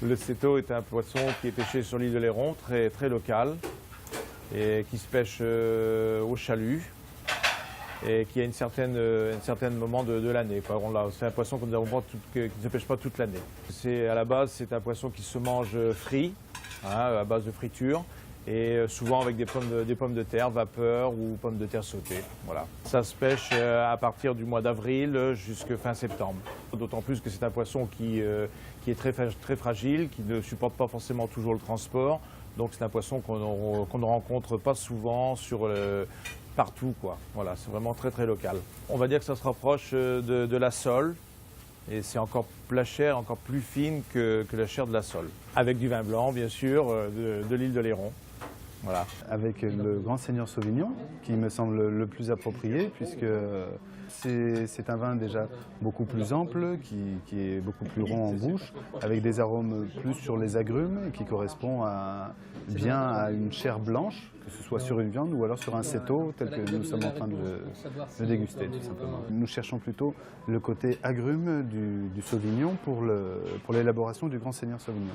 Le seto est un poisson qui est pêché sur l'île de Léron, très, très local, et qui se pêche au chalut, et qui a un certain moment de l'année. C'est un poisson qui ne se pêche pas toute l'année. À la base, c'est un poisson qui se mange frit, hein, à base de friture, et souvent avec des pommes de terre vapeur ou pommes de terre sautées. Voilà. Ça se pêche à partir du mois d'avril jusqu'à fin septembre. D'autant plus que c'est un poisson qui est très fragile, qui ne supporte pas forcément toujours le transport. Donc c'est un poisson qu'on ne rencontre pas souvent partout, quoi. Voilà, c'est vraiment très très local. On va dire que ça se rapproche de la sole. Et c'est encore la chair encore plus fine que la chair de la sole. Avec du vin blanc, bien sûr, de l'île de Léron. Voilà. Avec le Grand Seigneur Sauvignon, qui me semble le plus approprié, puisque c'est un vin déjà beaucoup plus ample, qui est beaucoup plus rond en bouche, avec des arômes plus sur les agrumes, qui correspond bien à une chair blanche, que ce soit sur une viande ou alors sur un seto, tel que nous sommes en train de déguster, tout simplement. Nous cherchons plutôt le côté agrume du Sauvignon pour l'élaboration du Grand Seigneur Sauvignon.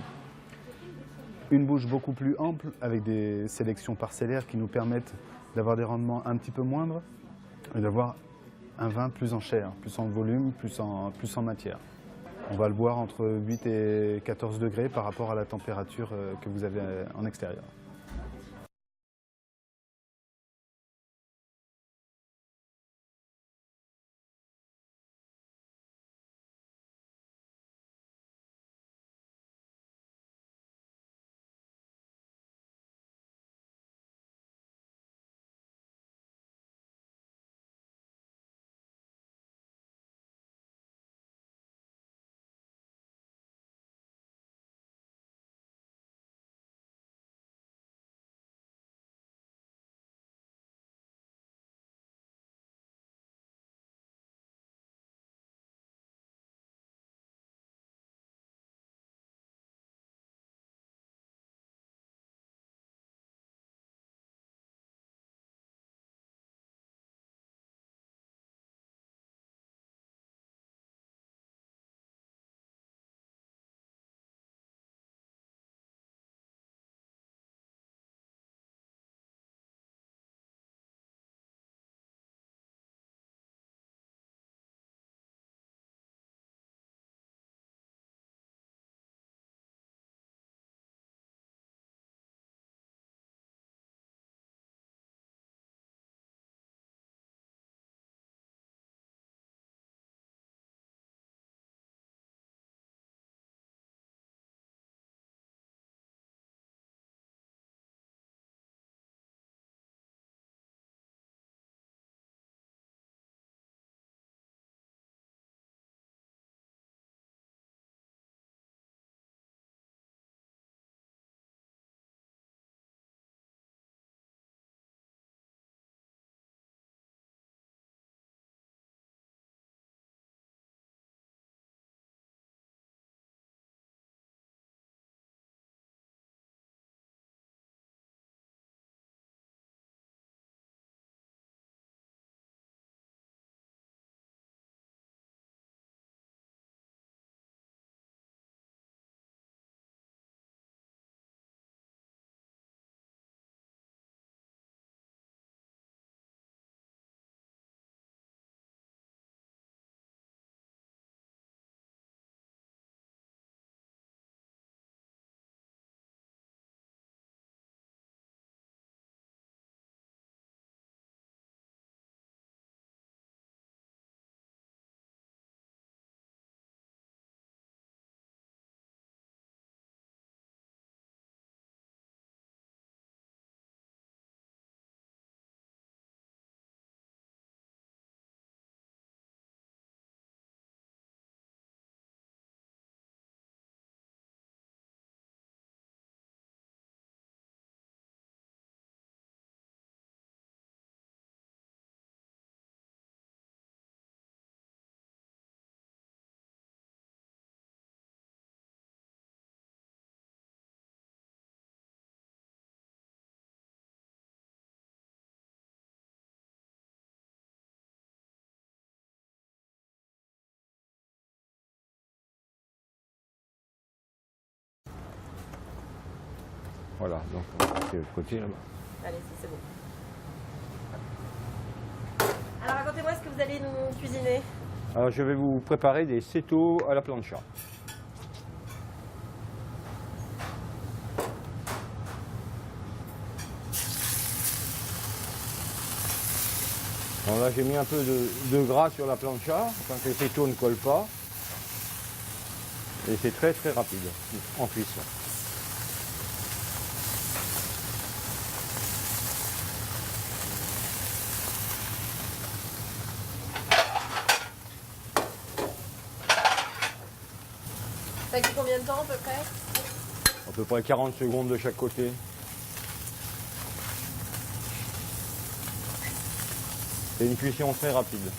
Une bouche beaucoup plus ample, avec des sélections parcellaires qui nous permettent d'avoir des rendements un petit peu moindres et d'avoir un vin plus en chair, plus en volume, plus en matière. On va le boire entre 8 et 14 degrés par rapport à la température que vous avez en extérieur. Voilà, donc on va passer de l'autre côté là-bas. Allez, c'est bon. Alors racontez-moi ce que vous allez nous cuisiner. Alors je vais vous préparer des cettos à la plancha. Alors là j'ai mis un peu de gras sur la plancha, afin que les cettos ne collent pas. Et c'est très très rapide en cuisson. Ça cuit combien de temps à peu près? À peu près 40 secondes de chaque côté. C'est une cuisson très rapide.